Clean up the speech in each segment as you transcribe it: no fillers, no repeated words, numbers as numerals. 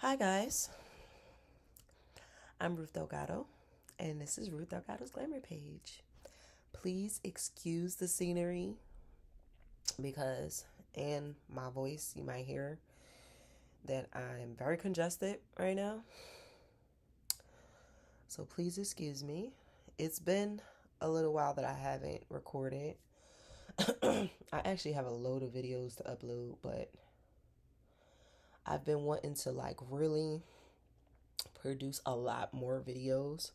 Hi guys, I'm Ruth Delgado, and this is Ruth Delgado's Glamour Page. Please excuse the scenery because, and my voice, you might hear that I'm very congested right now. So please excuse me. It's been a little while that I haven't recorded. I actually have a load of videos to upload, but I've been wanting to really produce a lot more videos.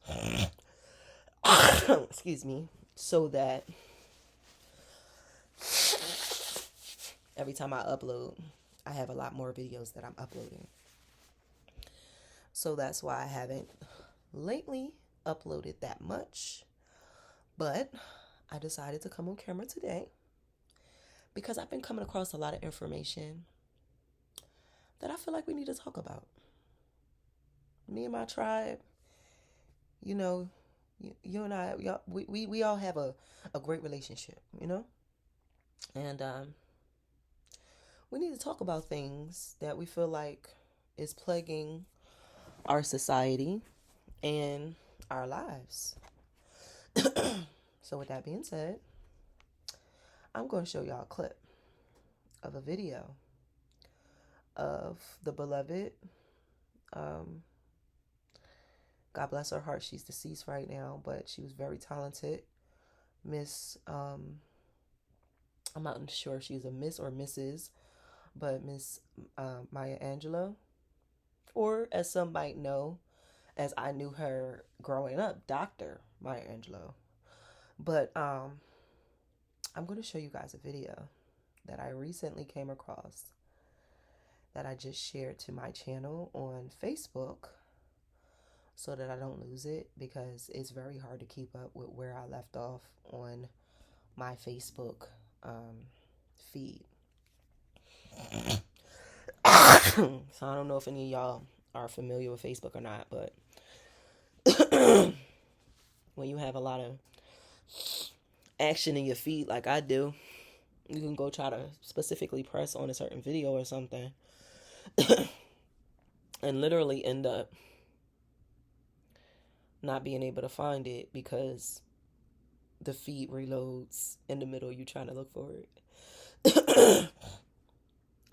Excuse me, so that every time I upload, I have a lot more videos that I'm uploading. So that's why I haven't lately uploaded that much. But I decided to come on camera today because I've been coming across a lot of information that I feel like we need to talk about. Me and my tribe, you know, you and I, we all have a great relationship, And we need to talk about things that we feel like is plaguing our society and our lives. So with that being said, I'm going to show y'all a clip of a video of the beloved, um, God bless her heart, she's deceased right now, but she was very talented. Miss, I'm not sure if she's a Miss or Mrs., but Miss Maya Angelo, or as some might know, as I knew her growing up, Dr. Maya Angelo. But I'm going to show you guys a video that I recently came across that I just shared to my channel on Facebook so that I don't lose it because it's very hard to keep up with where I left off on my Facebook feed. So I don't know if any of y'all are familiar with Facebook or not, but when you have a lot of action in your feed like I do, you can go try to specifically press on a certain video or something and literally end up not being able to find it because the feed reloads in the middle you trying to look for it.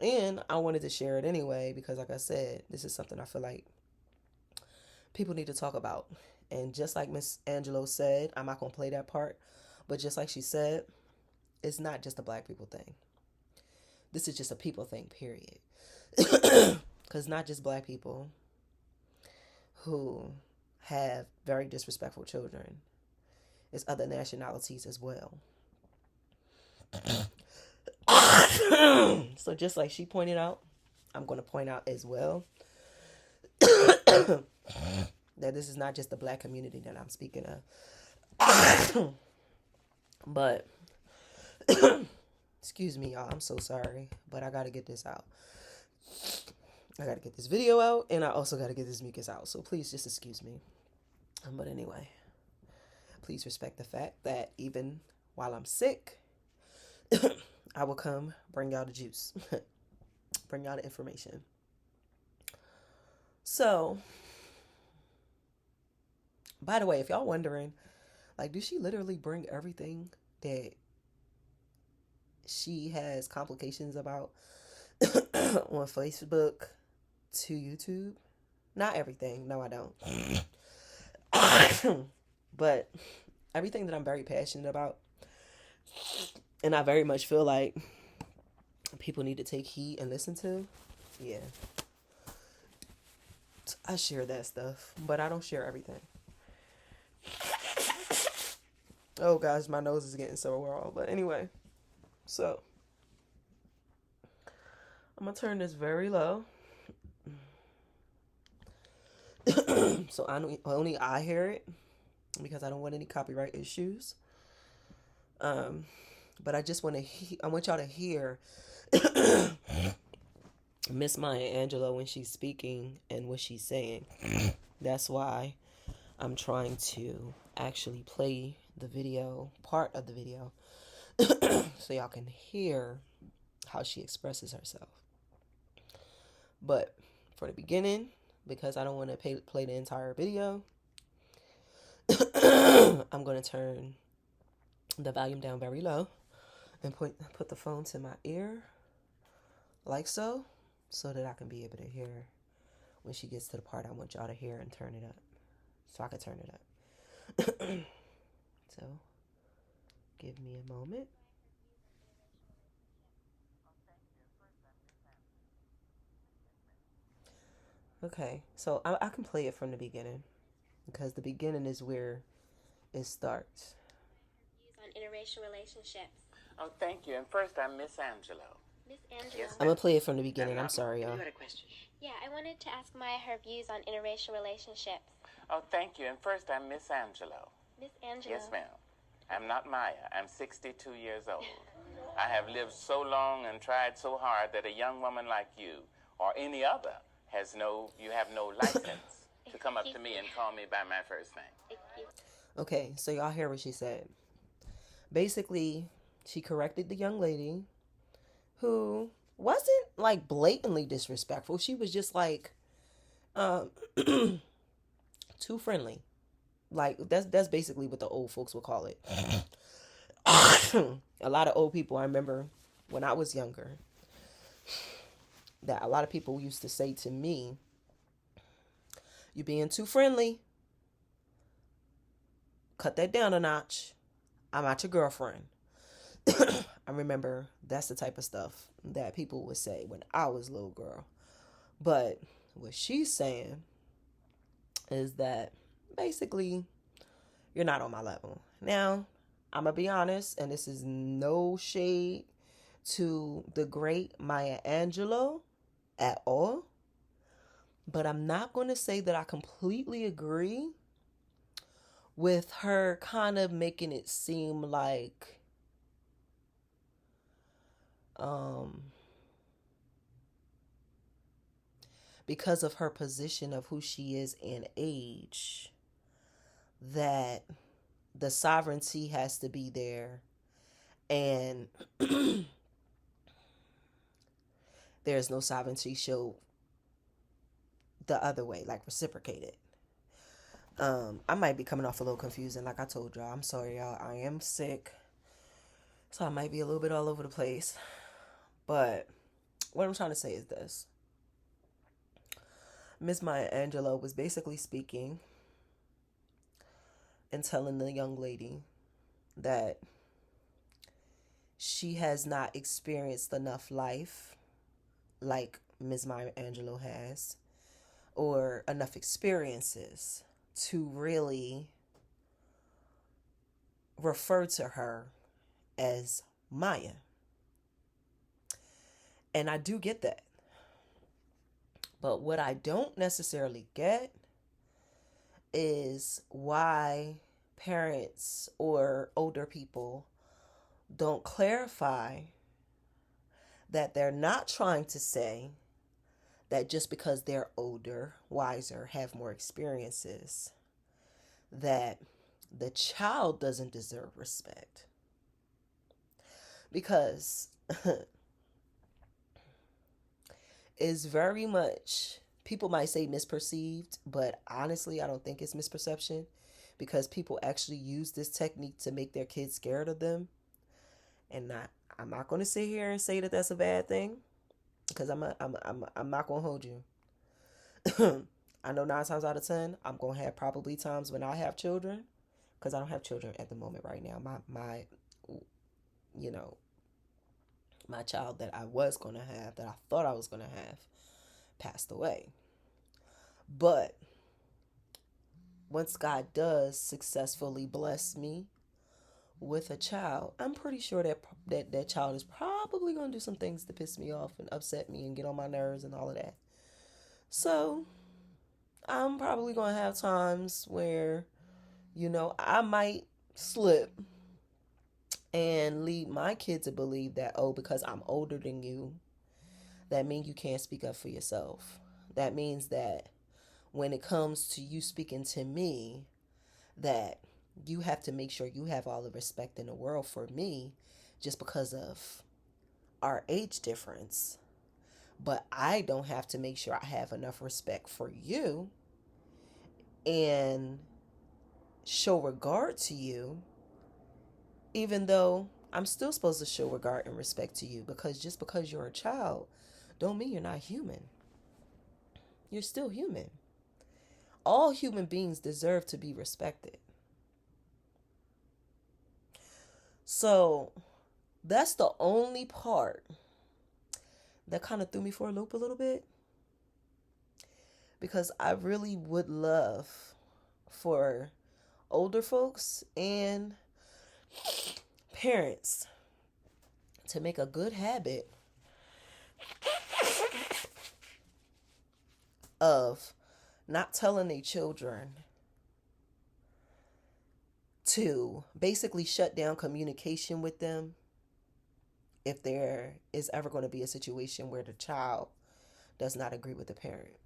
And I wanted to share it anyway because like I said, this is something I feel like people need to talk about. And just like Miss Angelo said, I'm not going to play that part, but just like she said, it's not just a black people thing. This is just a people thing, period. Because not just black people who have very disrespectful children, it's other nationalities as well. So just like she pointed out, I'm going to point out as well that this is not just the black community that I'm speaking of. But excuse me, y'all, I'm so sorry, but I got to get this out. I got to get this video out, and I also got to get this mucus out, so please just excuse me. But anyway, please respect the fact that even while I'm sick, I will come bring y'all the juice, bring y'all the information. So, by the way, if y'all wondering, like, does she literally bring everything that she has complications about on Facebook to YouTube? Not everything. No, I don't. But everything that I'm very passionate about, and I very much feel like people need to take heed and listen to, yeah, I share that stuff, but I don't share everything. Oh gosh, my nose is getting so raw. But anyway, so I'm gonna turn this very low, so only I hear it because I don't want any copyright issues. But I just want to I want y'all to hear Miss Maya Angelou when she's speaking and what she's saying. That's why I'm trying to actually play the video, part of the video, so y'all can hear how she expresses herself. But for the beginning, because I don't want to play the entire video, I'm going to turn the volume down very low and put the phone to my ear like so that I can be able to hear when she gets to the part I want y'all to hear, and turn it up so I can turn it up. So give me a moment. Okay, so I can play it from the beginning, because the beginning is where it starts. Views on interracial relationships. Oh, thank you. And first, I'm Miss Angelo. Miss Angelo. Yes, I'm gonna play it from the beginning. I'm sorry, y'all. You had a question? Yeah, I wanted to ask Maya her views on interracial relationships. Oh, thank you. And first, I'm Miss Angelo. Miss Angelo. Yes, ma'am. I'm not Maya. I'm 62 years old. I have lived so long and tried so hard that a young woman like you or any other you have no license to come up to me and call me by my first name. Okay, so y'all hear what she said. Basically, she corrected the young lady who wasn't like blatantly disrespectful. She was just like too friendly. Like that's basically what the old folks would call it. A lot of old people, I remember when I was younger, that a lot of people used to say to me, "You being too friendly. Cut that down a notch. I'm not your girlfriend." I remember that's the type of stuff that people would say when I was a little girl. But what she's saying is that basically you're not on my level. Now, I'm going to be honest, and this is no shade to the great Maya Angelou at all, but I'm not going to say that I completely agree with her kind of making it seem like because of her position of who she is in age, that the sovereignty has to be there, and there's no sovereignty show the other way, like reciprocated. I might be coming off a little confusing, like I told y'all. I'm sorry, y'all. I am sick, so I might be a little bit all over the place. But what I'm trying to say is this. Miss Maya Angelou was basically speaking and telling the young lady that she has not experienced enough life like Miss Maya Angelou has, or enough experiences to really refer to her as Maya. And I do get that. But what I don't necessarily get is why parents or older people don't clarify that they're not trying to say that just because they're older, wiser, have more experiences, that the child doesn't deserve respect. Because it's very much, people might say misperceived, but honestly, I don't think it's misperception, because people actually use this technique to make their kids scared of them. And I'm not going to sit here and say that that's a bad thing, because I'm not going to hold you. I know 9 times out of 10, I'm going to have probably times when I have children, because I don't have children at the moment right now. My my child that I was going to have, that I thought I was going to have, passed away. But once God does successfully bless me with a child, I'm pretty sure that child is probably going to do some things to piss me off and upset me and get on my nerves and all of that. So I'm probably going to have times where, I might slip and lead my kid to believe that, oh, because I'm older than you, that means you can't speak up for yourself. That means that when it comes to you speaking to me, that you have to make sure you have all the respect in the world for me just because of our age difference. but I don't have to make sure I have enough respect for you and show regard to you, even though I'm still supposed to show regard and respect to you, because just because you're a child don't mean you're not human. You're still human. All human beings deserve to be respected. So that's the only part that kind of threw me for a loop a little bit, because I really would love for older folks and parents to make a good habit of not telling their children to basically shut down communication with them if there is ever going to be a situation where the child does not agree with the parent.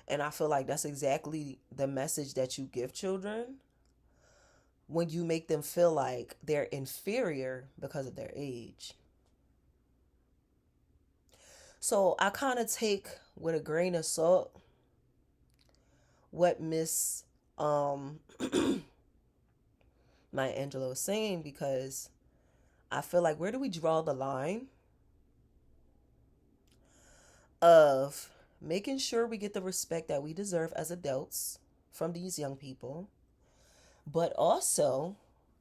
And I feel like that's exactly the message that you give children when you make them feel like they're inferior because of their age. So I kind of take with a grain of salt what Miss my Angelo is saying, because I feel like, where do we draw the line of making sure we get the respect that we deserve as adults from these young people, but also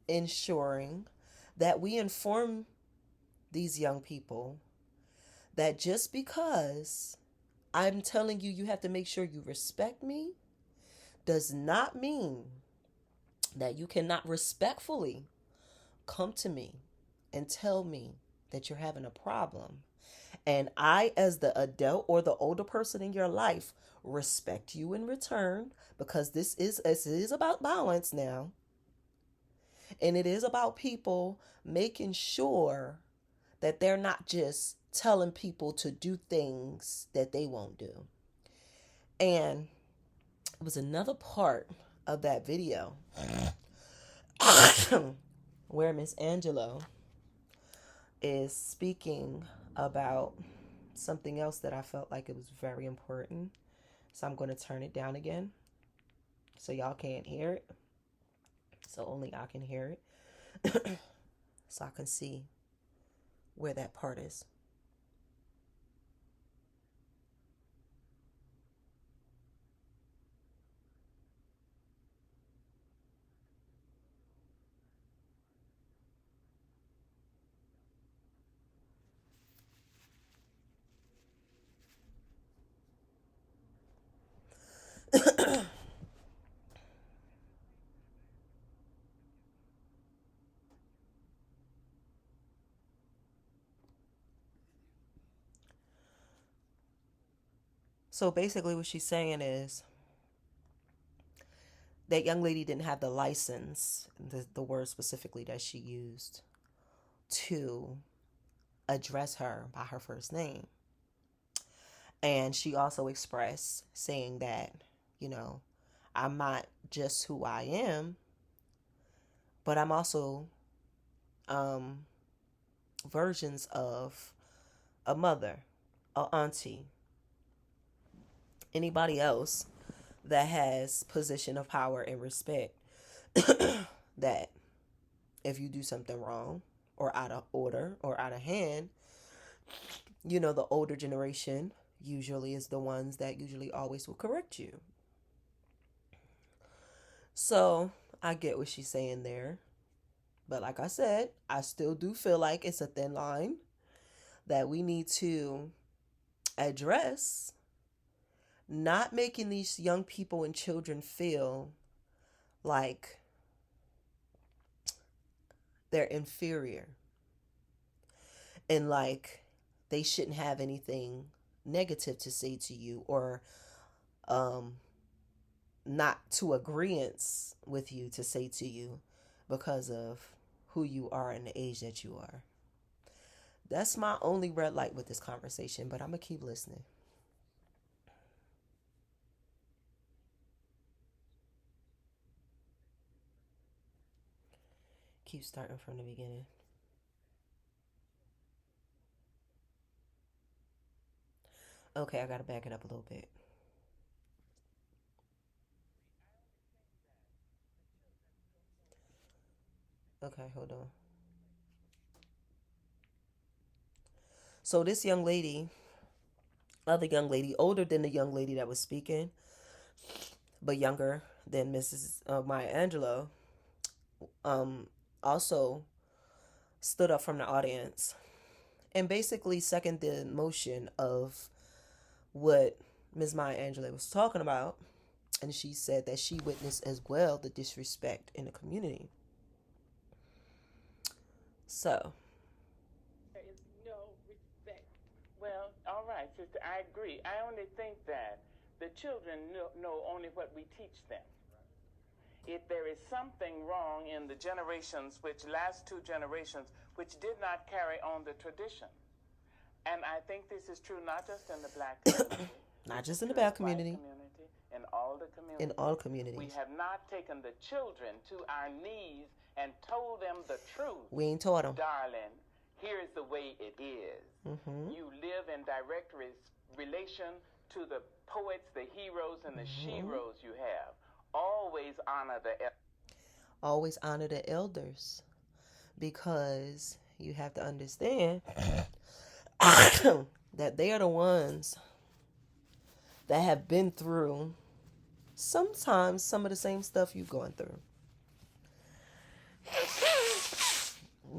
ensuring that we inform these young people that just because I'm telling you you have to make sure you respect me does not mean that you cannot respectfully come to me and tell me that you're having a problem. And I, as the adult or the older person in your life, respect you in return, because this is about balance now. And it is about people making sure that they're not just telling people to do things that they won't do. And it was another part of that video where Miss Angelo is speaking about something else that I felt like it was very important. So I'm going to turn it down again so y'all can't hear it. So only I can hear it. So I can see where that part is. So basically what she's saying is that young lady didn't have the license, the word specifically that she used, to address her by her first name. And she also expressed saying that, you know, I'm not just who I am, but I'm also um, versions of a mother, a auntie, anybody else that has position of power and respect. That if you do something wrong or out of order or out of hand, you know, the older generation usually is the ones that usually always will correct you. So I get what she's saying there. But like I said, I still do feel like it's a thin line that we need to address, not making these young people and children feel like they're inferior and like they shouldn't have anything negative to say to you, or um, not to agreeance with you to say to you because of who you are and the age that you are. That's my only red light with this conversation, but I'm going to keep listening. Keep starting from the beginning. Okay, I gotta back it up a little bit. Okay, hold on. So this young lady, other young lady, older than the young lady that was speaking, but younger than Mrs. Maya Angelo, um, also stood up from the audience and basically seconded the motion of what Ms. Maya Angelou was talking about. And she said that she witnessed as well the disrespect in the community. So, There is no respect. Well, all right, sister, I agree. I only think that the children know only what we teach them. If there is something wrong in the generations, which last two generations, which did not carry on the tradition, and I think this is true not just in the black community, not just in the black community, in all the communities. in all communities. We have not taken the children to our knees and told them the truth. We ain't taught them. Darling, here's the way it is. You live in direct relation to the poets, the heroes, and the sheroes you have. Always honor the elders, because you have to understand that they are the ones that have been through sometimes some of the same stuff you've gone through.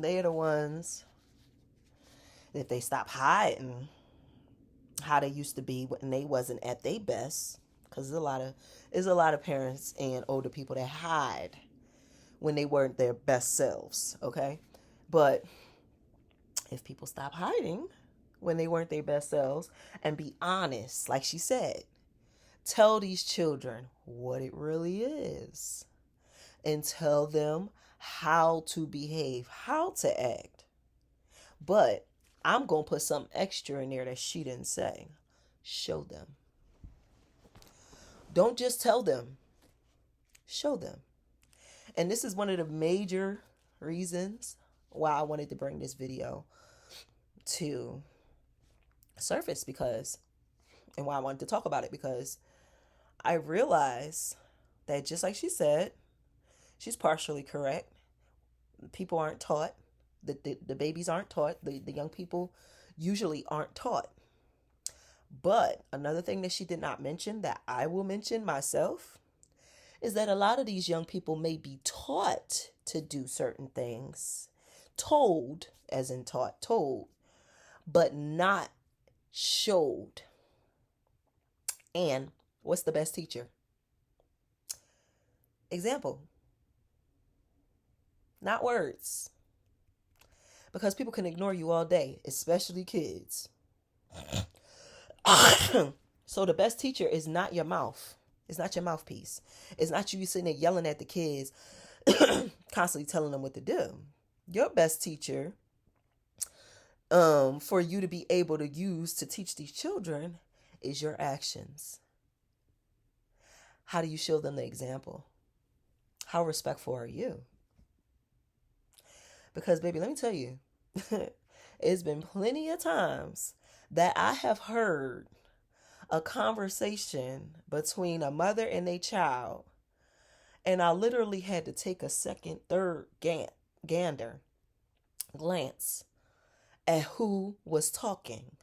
They are the ones, if they stop hiding how they used to be when they wasn't at their best, because there's a lot of parents and older people that hide when they weren't their best selves, okay? But if people stop hiding when they weren't their best selves and be honest, like she said, tell these children what it really is and tell them how to behave, how to act. But I'm going to put something extra in there that she didn't say. Show them. Don't just tell them. Show them. And this is one of the major reasons why I wanted to bring this video to surface, and why I wanted to talk about it, because I realize that, just like she said, she's partially correct. People aren't taught. The babies aren't taught. The young people usually aren't taught. But another thing that she did not mention, that I will mention myself, is that a lot of these young people may be taught to do certain things. Told, as in taught, told, but not showed. And what's the best teacher? Example. Not words. Because people can ignore you all day, especially kids. So the best teacher is not your mouth. It's not your mouthpiece. It's not you sitting there yelling at the kids, constantly telling them what to do. Your best teacher, for you to be able to use to teach these children, is your actions. How do you show them the example? How respectful are you? Because, baby, let me tell you, it's been plenty of times that I have heard a conversation between a mother and a child, and I literally had to take a second, third glance at who was talking,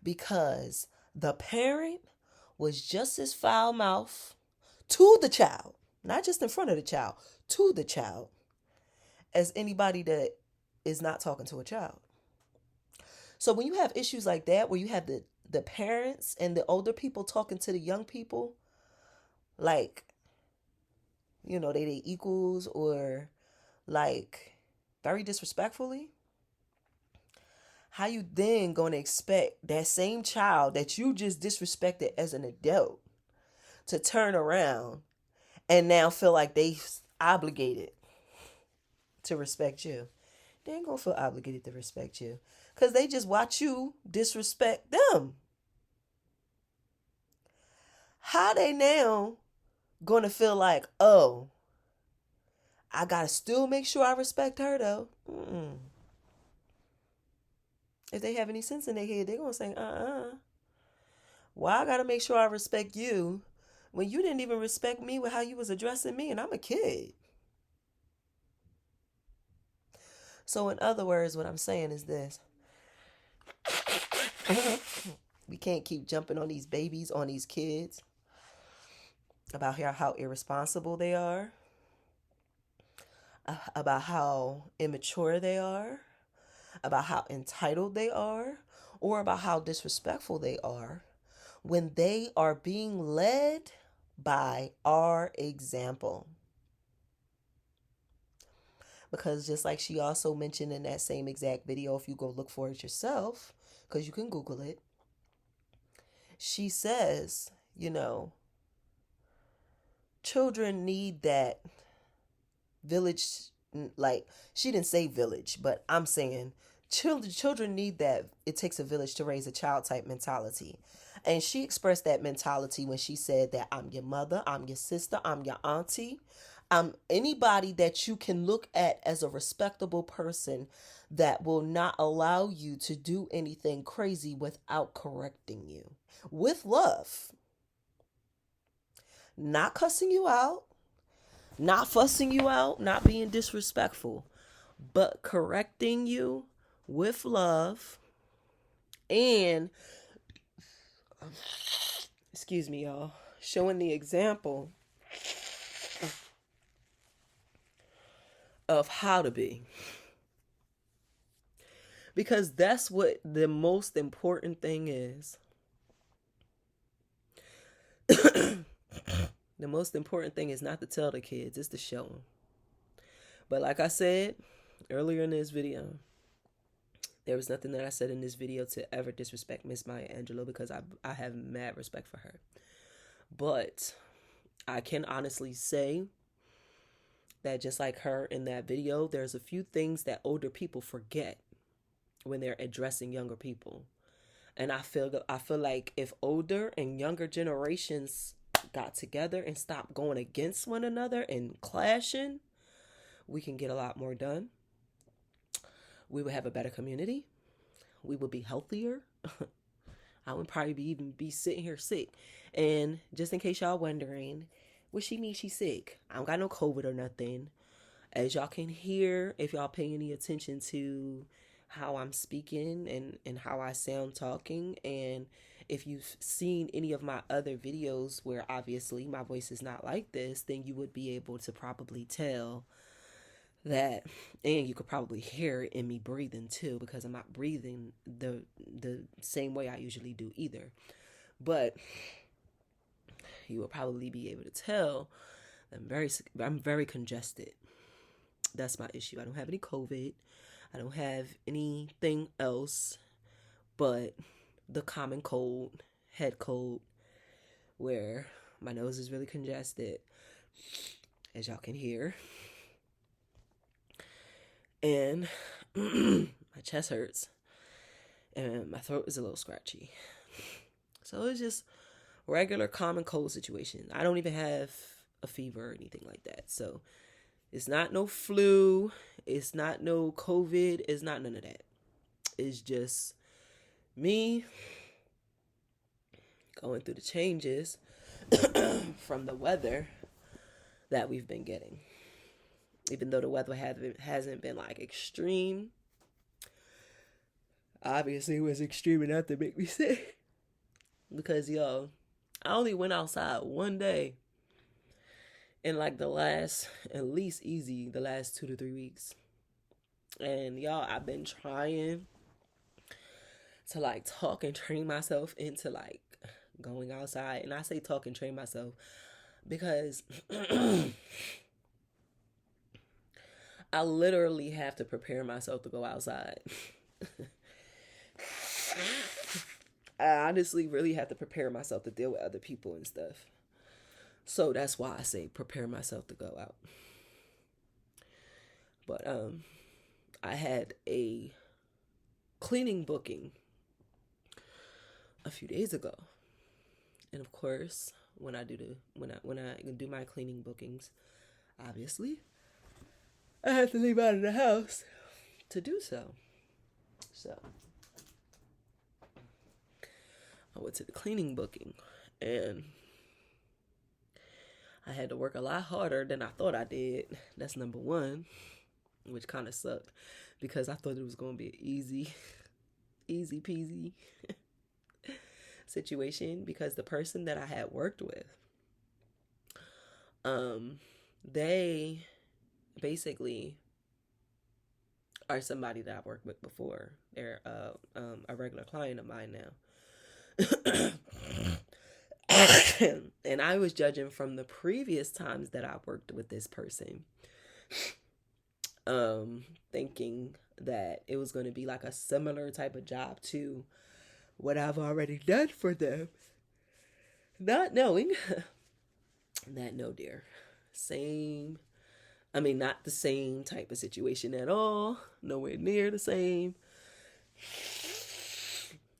because the parent was just as foul-mouthed to the child, not just in front of the child, to the child, as anybody that is not talking to a child. So when you have issues like that, where you have the parents and the older people talking to the young people, like, they equals, or like very disrespectfully, how you then going to expect that same child that you just disrespected as an adult to turn around and now feel like they obligated to respect you? They ain't gonna feel obligated to respect you, because they just watch you disrespect them. How they now gonna feel like, oh, I gotta still make sure I respect her though? If they have any sense in their head, they're gonna say, Why I gotta make sure I respect you when you didn't even respect me with how you was addressing me and I'm a kid? So in other words, what I'm saying is this. We can't keep jumping on these babies, on these kids about how irresponsible they are, about how immature they are, about how entitled they are, or about how disrespectful they are when they are being led by our example. Because just like she also mentioned in that same exact video, if you go look for it yourself, because you can Google it, she says, children need that village, like, she didn't say village, but I'm saying children need that it takes a village to raise a child type mentality. And she expressed that mentality when she said that I'm your mother, I'm your sister, I'm your auntie. I'm anybody that you can look at as a respectable person that will not allow you to do anything crazy without correcting you with love. Not cussing you out, not fussing you out, not being disrespectful, but correcting you with love and, excuse me, y'all, showing the example of how to be. Because that's what the most important thing is. The most important thing is not to tell the kids, it's to show them. But like I said earlier in this video, there was nothing that I said in this video to ever disrespect Miss Maya Angelou, because I have mad respect for her. But I can honestly say that just like her in that video, there's a few things that older people forget when they're addressing younger people. And I feel like if older and younger generations got together and stopped going against one another and clashing, we can get a lot more done. We would have a better community. We would be healthier. I would probably even be sitting here sick. And just in case y'all wondering, what she mean she's sick? I don't got no COVID or nothing. As y'all can hear, if y'all pay any attention to how I'm speaking and how I sound talking, and if you've seen any of my other videos where obviously my voice is not like this, then you would be able to probably tell that, and you could probably hear it in me breathing too, because I'm not breathing the same way I usually do either. But you will probably be able to tell I'm very congested. That's my issue. I don't have any COVID. I don't have anything else but the common cold, head cold, where my nose is really congested, as y'all can hear. And my chest hurts. And my throat is a little scratchy. So it's just regular common cold situation. I don't even have a fever or anything like that. So it's not no flu. It's not no COVID. It's not none of that. It's just me going through the changes from the weather that we've been getting. Even though the weather hasn't been like extreme. Obviously it was extreme enough to make me sick. Because I only went outside one day in like the last 2 to 3 weeks. And I've been trying to like talk and train myself into like going outside. And I say talk and train myself because I literally have to prepare myself to go outside. I honestly really have to prepare myself to deal with other people and stuff. So that's why I say prepare myself to go out. But I had a cleaning booking a few days ago. And of course, when I do my cleaning bookings, obviously, I have to leave out of the house to do so. So I went to the cleaning booking, and I had to work a lot harder than I thought I did. That's number one, which kind of sucked because I thought it was going to be an easy peasy situation, because the person that I had worked with, they basically are somebody that I've worked with before. They're a regular client of mine now. And I was judging from the previous times that I worked with this person, thinking that it was going to be like a similar type of job to what I've already done for them. Not knowing that, no, dear. Not the same type of situation at all. Nowhere near the same.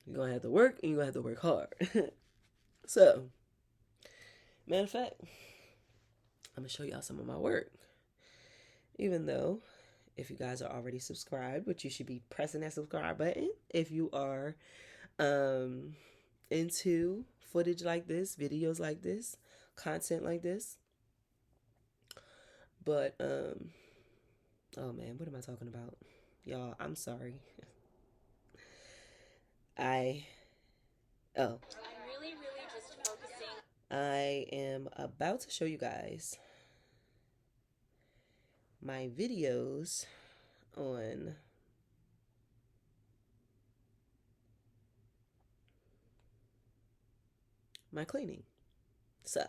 You're going to have to work, and you're going to have to work hard. So, matter of fact, I'm going to show y'all some of my work. Even though, if you guys are already subscribed, which you should be pressing that subscribe button if you are into footage like this, videos like this, content like this. But, oh man, what am I talking about? Y'all, I'm sorry. I'm really just focusing. I am about to show you guys my videos on my cleaning. So,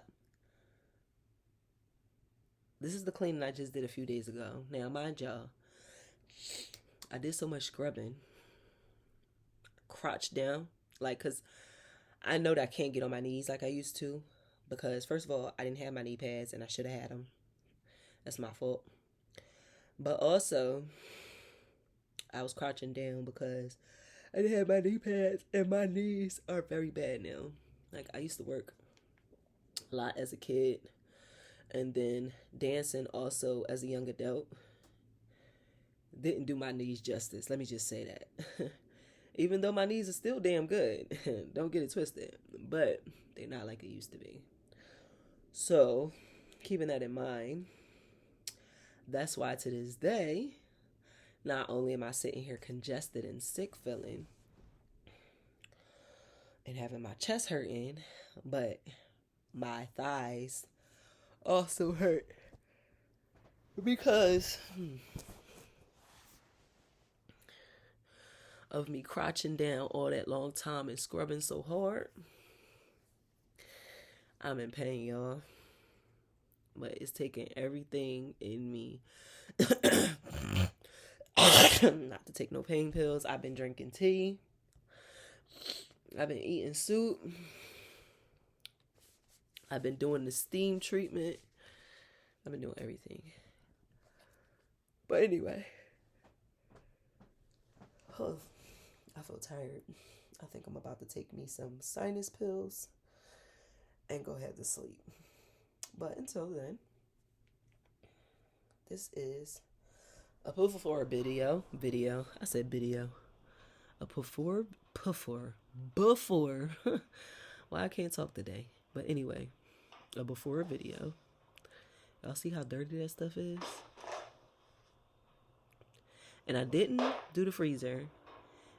this is the cleaning I just did a few days ago. Now, mind y'all, I did so much scrubbing, crotch down, because I know that I can't get on my knees like I used to, because first of all, I didn't have my knee pads and I should have had them. That's my fault. But also, I was crouching down because I didn't have my knee pads, and my knees are very bad now. I used to work a lot as a kid, and then dancing also as a young adult. Didn't do my knees justice, let me just say that. Even though my knees are still damn good. Don't get it twisted. But they're not like it used to be. So, keeping that in mind, that's why to this day, not only am I sitting here congested and sick feeling and having my chest hurting, but my thighs also hurt because of me crouching down all that long time and scrubbing so hard. I'm in pain, y'all. But it's taking everything in me not to take no pain pills. I've been drinking tea. I've been eating soup. I've been doing the steam treatment. I've been doing everything. But anyway. I feel tired. I think I'm about to take me some sinus pills and go head to sleep. But until then, this is a before video. I said video. A before. Well, I can't talk today. But anyway, a before video. Y'all see how dirty that stuff is? And I didn't do the freezer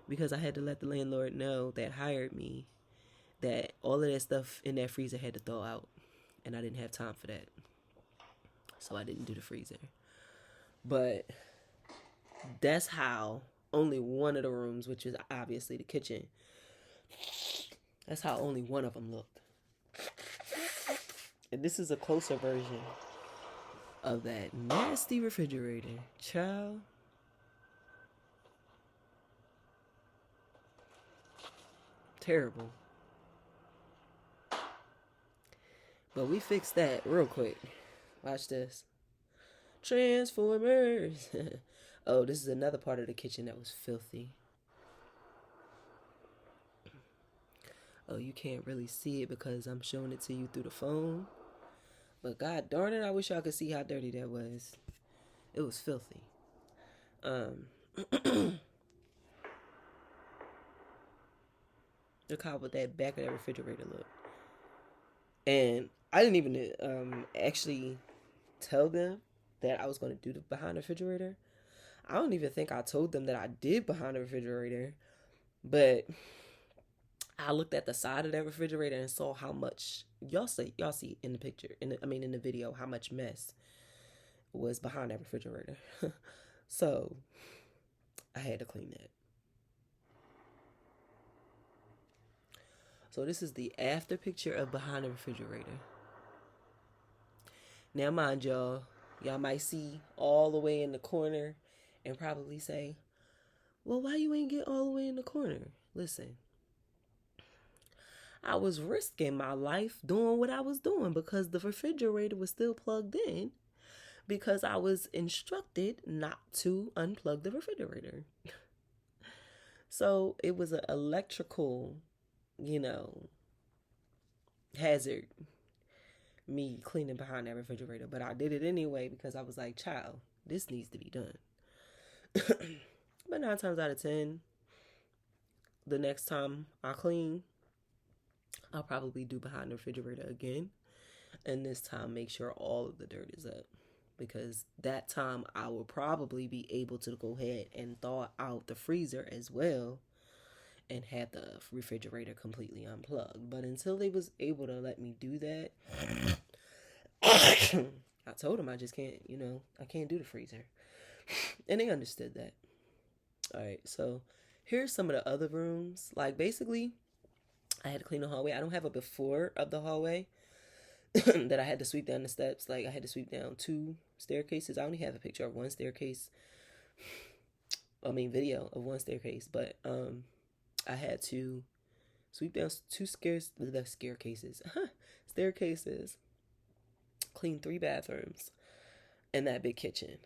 because I had to let the landlord know that hired me that all of that stuff in that freezer had to thaw out. And I didn't have time for that. So I didn't do the freezer. But that's how only one of the rooms, which is obviously the kitchen, that's how only one of them looked. And this is a closer version of that nasty refrigerator. Child. Terrible. But we fixed that real quick. Watch this. Transformers. Oh, this is another part of the kitchen that was filthy. Oh, you can't really see it because I'm showing it to you through the phone. But god darn it, I wish y'all could see how dirty that was. It was filthy. Look how what that back of that refrigerator look. And I didn't even actually tell them that I was going to do the behind the refrigerator. I don't even think I told them that I did behind the refrigerator, but I looked at the side of that refrigerator and saw how much y'all see in the picture, in the video, how much mess was behind that refrigerator. So I had to clean that. So this is the after picture of behind the refrigerator. Now mind y'all might see all the way in the corner and probably say, well, why you ain't get all the way in the corner? Listen, I was risking my life doing what I was doing because the refrigerator was still plugged in because I was instructed not to unplug the refrigerator. So it was an electrical, hazard, me cleaning behind that refrigerator. But I did it anyway because I was like, child, this needs to be done. But 9 times out of 10, the next time I clean, I'll probably do behind the refrigerator again. And this time, make sure all of the dirt is up. Because that time, I will probably be able to go ahead and thaw out the freezer as well and have the refrigerator completely unplugged. But until they was able to let me do that, I told them I just can't, I can't do the freezer. And they understood that. All right, so here's some of the other rooms. Like, basically, I had to clean the hallway. I don't have a before of the hallway that I had to sweep down the steps. Like, I had to sweep down 2 staircases. I only have a picture of one staircase. Video of one staircase. But I had to sweep down 2 staircases, clean 3 bathrooms, and that big kitchen.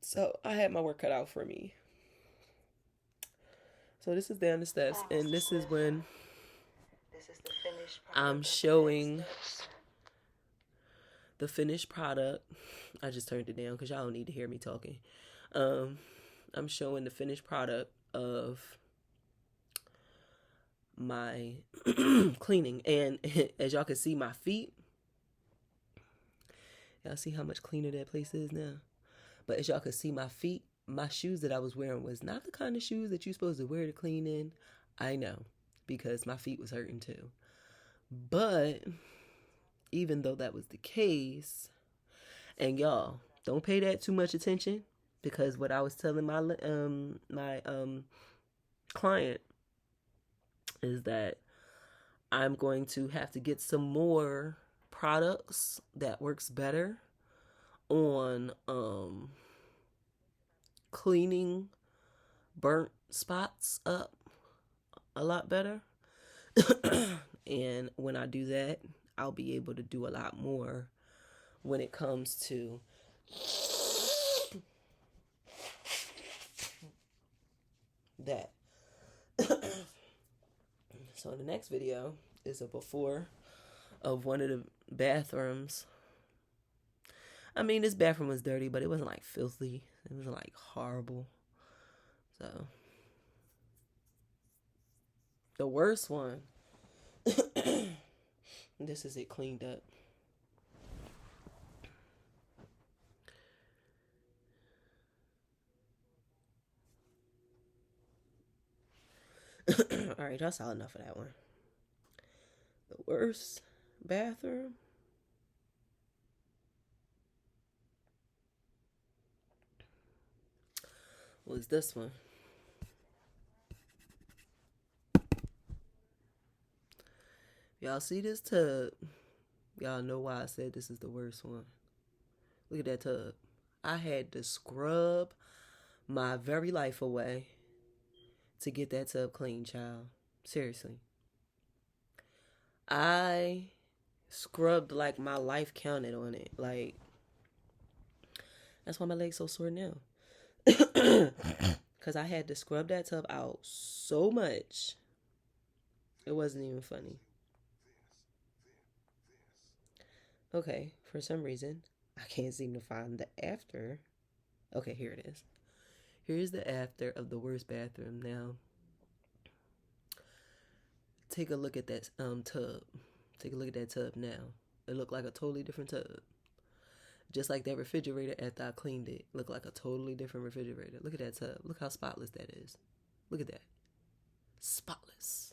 So I had my work cut out for me. So this is down the steps, and this is when I'm showing the finished product. I just turned it down because y'all don't need to hear me talking. I'm showing the finished product of my cleaning, and as y'all can see, my feet. Y'all see how much cleaner that place is now? But as y'all can see, my feet, my shoes that I was wearing was not the kind of shoes that you're supposed to wear to clean in. I know, because my feet was hurting too. But even though that was the case, and y'all, don't pay that too much attention, because what I was telling my client is that I'm going to have to get some more products that works better on cleaning burnt spots up a lot better. And when I do that, I'll be able to do a lot more when it comes to that. So the next video is a before of one of the bathrooms. This bathroom was dirty, but it wasn't like filthy. It wasn't like horrible. So the worst one, this is it cleaned up. All right, y'all saw enough of that one. The worst bathroom was this one. Y'all see this tub? Y'all know why I said this is the worst one. Look at that tub. I had to scrub my very life away to get that tub clean, child. Seriously. I scrubbed like my life counted on it. Like, that's why my leg's so sore now. Because I had to scrub that tub out so much. It wasn't even funny. Okay, for some reason, I can't seem to find the after. Okay, here it is. Here's the after of the worst bathroom. Now, take a look at that tub. Take a look at that tub now. It looked like a totally different tub. Just like that refrigerator after I cleaned it. Looked like a totally different refrigerator. Look at that tub. Look how spotless that is. Look at that. Spotless.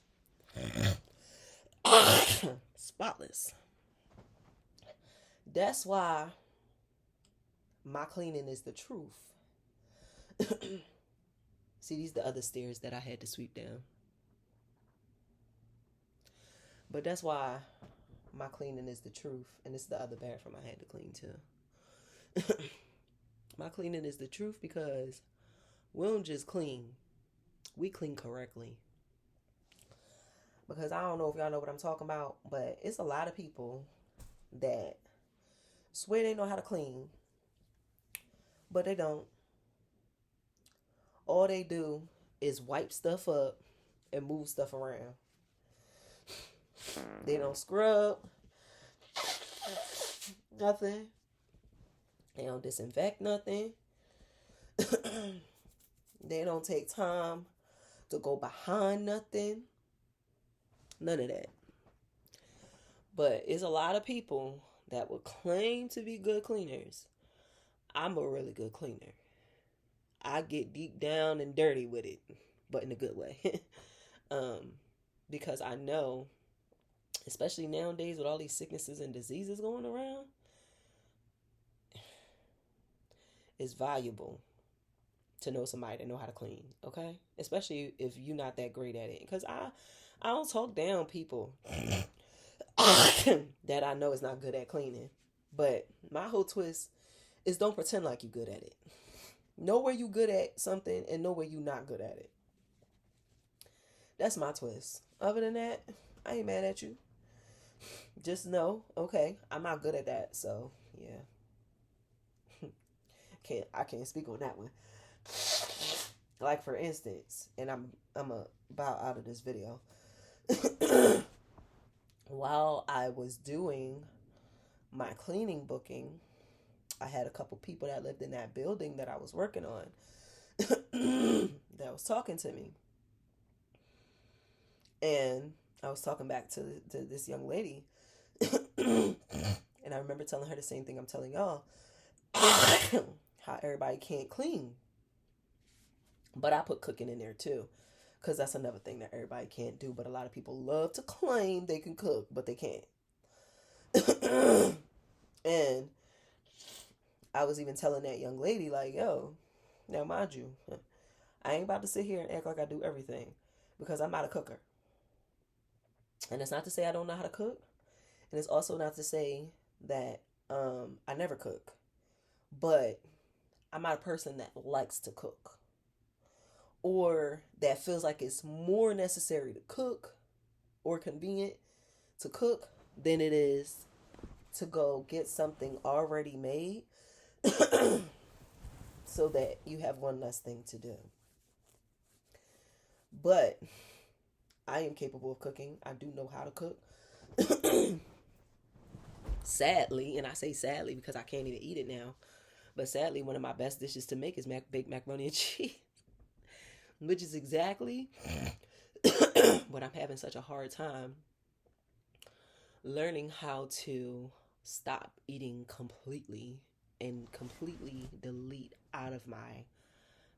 Spotless. That's why my cleaning is the truth. See, these are the other stairs that I had to sweep down. But that's why my cleaning is the truth. And it's the other bathroom I had to clean too. My cleaning is the truth because we don't just clean. We clean correctly. Because I don't know if y'all know what I'm talking about, but it's a lot of people that swear they know how to clean, but they don't. All they do is wipe stuff up and move stuff around. They don't scrub nothing. They don't disinfect nothing. They don't take time to go behind nothing. None of that. But it's a lot of people that will claim to be good cleaners. I'm a really good cleaner. I get deep down and dirty with it, but in a good way. Because I know, especially nowadays with all these sicknesses and diseases going around, it's valuable to know somebody that know how to clean, okay? Especially if you're not that great at it. Because I don't talk down people that I know is not good at cleaning. But my whole twist is don't pretend like you're good at it. Know where you good at something and know where you not good at it. That's my twist. Other than that, I ain't mad at you. Just know, okay, I'm not good at that, so yeah. I can't speak on that one. Like for instance, and I'm a bow out of this video. While I was doing my cleaning booking, I had a couple people that lived in that building that I was working on that was talking to me. And I was talking back to this young lady. And I remember telling her the same thing I'm telling y'all. How everybody can't clean. But I put cooking in there too. Because that's another thing that everybody can't do. But a lot of people love to claim they can cook, but they can't. And I was even telling that young lady, like, yo, now mind you, I ain't about to sit here and act like I do everything. Because I'm not a cooker. And it's not to say I don't know how to cook. And it's also not to say that I never cook. But I'm not a person that likes to cook. Or that feels like it's more necessary to cook or convenient to cook than it is to go get something already made so that you have one less thing to do. But I am capable of cooking. I do know how to cook. Sadly, and I say sadly because I can't even eat it now, but sadly, one of my best dishes to make is baked macaroni and cheese. Which is exactly what I'm having such a hard time learning how to stop eating completely and completely delete out of my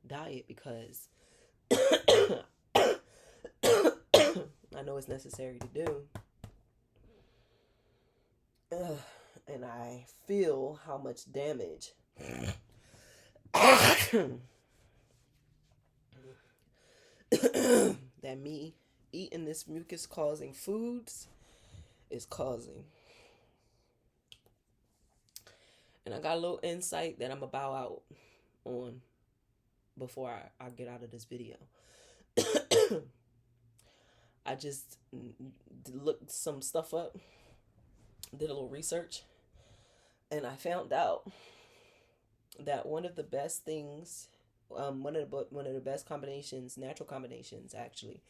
diet because I know it's necessary to do. And I feel how much damage that me eating this mucus causing foods is causing. And I got a little insight that I'm going to bow out on before I get out of this video. I just looked some stuff up, did a little research, and I found out that one of the best things, one of the best combinations, natural combinations actually,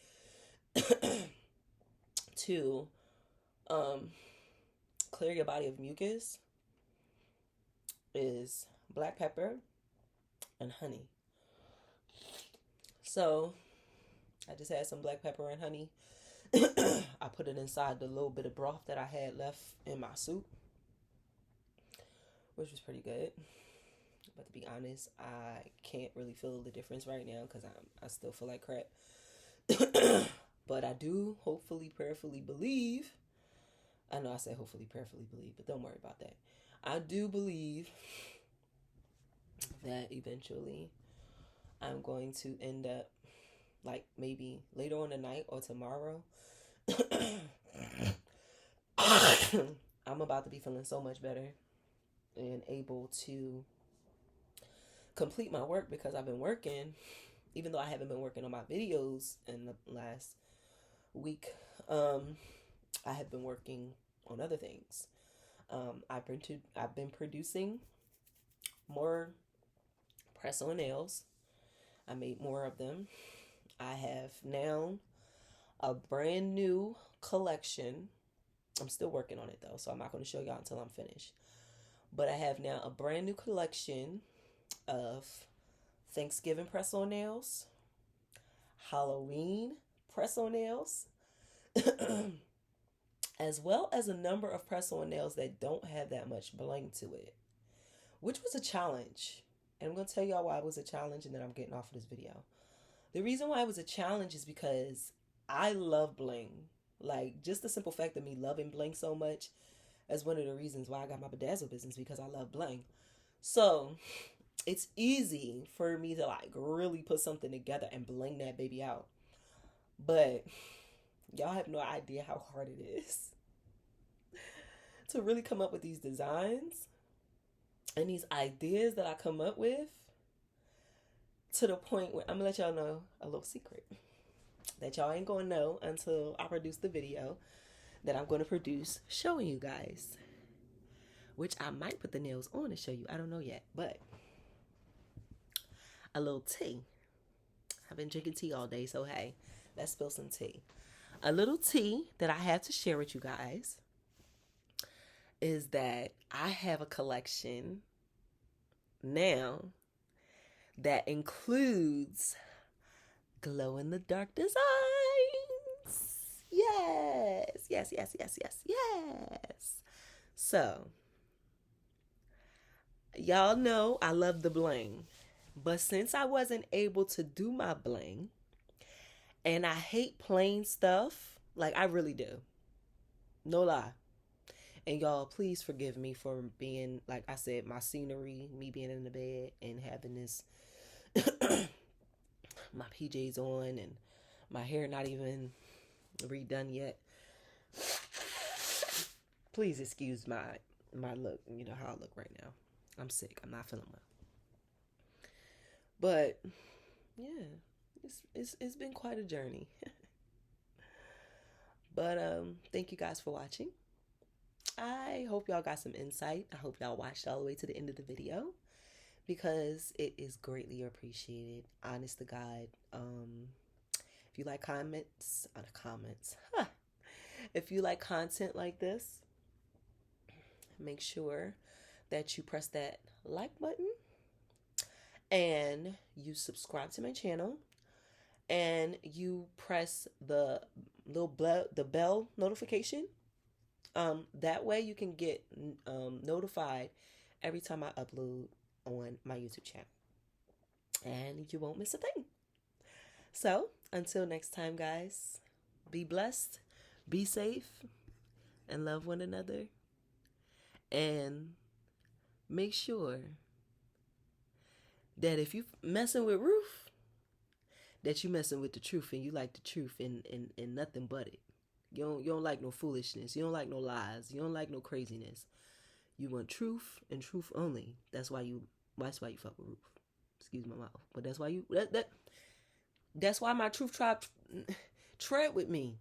to clear your body of mucus is black pepper and honey. So I just had some black pepper and honey I put it inside the little bit of broth that I had left in my soup, which was pretty good. But to be honest, I can't really feel the difference right now because I still feel like crap. But I do hopefully, prayerfully believe. I know I said hopefully, prayerfully believe, but don't worry about that. I do believe that eventually I'm going to end up, like maybe later on tonight or tomorrow. I'm about to be feeling so much better and able to complete my work because I've been working, even though I haven't been working on my videos in the last week. I have been working on other things. I've been producing more press-on nails. I made more of them. I have now a brand new collection. I'm still working on it though, so I'm not going to show y'all until I'm finished. But I have now a brand new collection of Thanksgiving press-on nails, Halloween press-on nails, as well as a number of press-on nails that don't have that much bling to it, which was a challenge. And I'm going to tell y'all why it was a challenge, and then I'm getting off of this video. The reason why it was a challenge is because I love bling. Like, just the simple fact of me loving bling so much is one of the reasons why I got my bedazzle business, because I love bling. So it's easy for me to like really put something together and bling that baby out. But y'all have no idea how hard it is to really come up with these designs and these ideas that I come up with, to the point where I'm gonna let y'all know a little secret that y'all ain't gonna know until I produce the video that I'm gonna produce showing you guys, which I might put the nails on to show you. I don't know yet, but a little tea. I've been drinking tea all day, so hey, let's spill some tea. A little tea that I have to share with you guys is that I have a collection now that includes glow-in-the-dark designs. Yes, yes, yes, yes, yes, yes. So, y'all know I love the bling. But since I wasn't able to do my bling, and I hate plain stuff, like I really do. No lie. And y'all, please forgive me for being, like I said, my scenery, me being in the bed and having this, my PJs on and my hair not even redone yet. Please excuse my look. You know how I look right now. I'm sick. I'm not feeling well. But yeah, it's been quite a journey. But thank you guys for watching. I hope y'all got some insight. I hope y'all watched all the way to the end of the video, because it is greatly appreciated. Honest to God. If you like if you like content like this, make sure that you press that like button and you subscribe to my channel and you press the bell notification. That way you can get notified every time I upload on my YouTube channel, and you won't miss a thing. So until next time, guys, be blessed, be safe, and love one another. And make sure that if you messing with Ruth, that you messing with the truth, and you like the truth and nothing but it. You don't like no foolishness. You don't like no lies. You don't like no craziness. You want truth and truth only. That's why you fuck with Ruth. Excuse my mouth, but that's why that's why my truth tribe tread with me.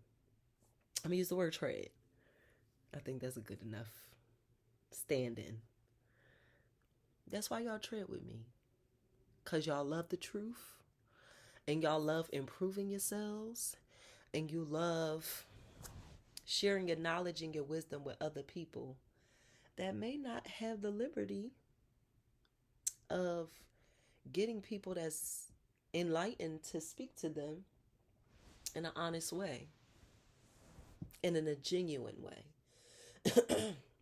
I'm gonna use the word tread. I think that's a good enough stand-in. That's why y'all tread with me, cause y'all love the truth, and y'all love improving yourselves, and you love sharing your knowledge and your wisdom with other people that may not have the liberty of getting people that's enlightened to speak to them in an honest way. and in a genuine way.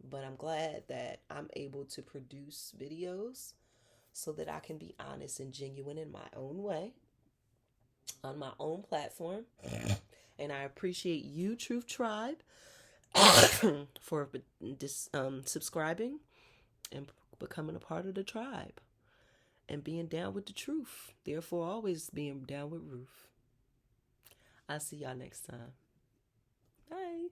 But I'm glad that I'm able to produce videos so that I can be honest and genuine in my own way on my own platform. And I appreciate you, Truth Tribe, for subscribing and becoming a part of the tribe and being down with the truth. Therefore, always being down with Ruth. I'll see y'all next time. Bye.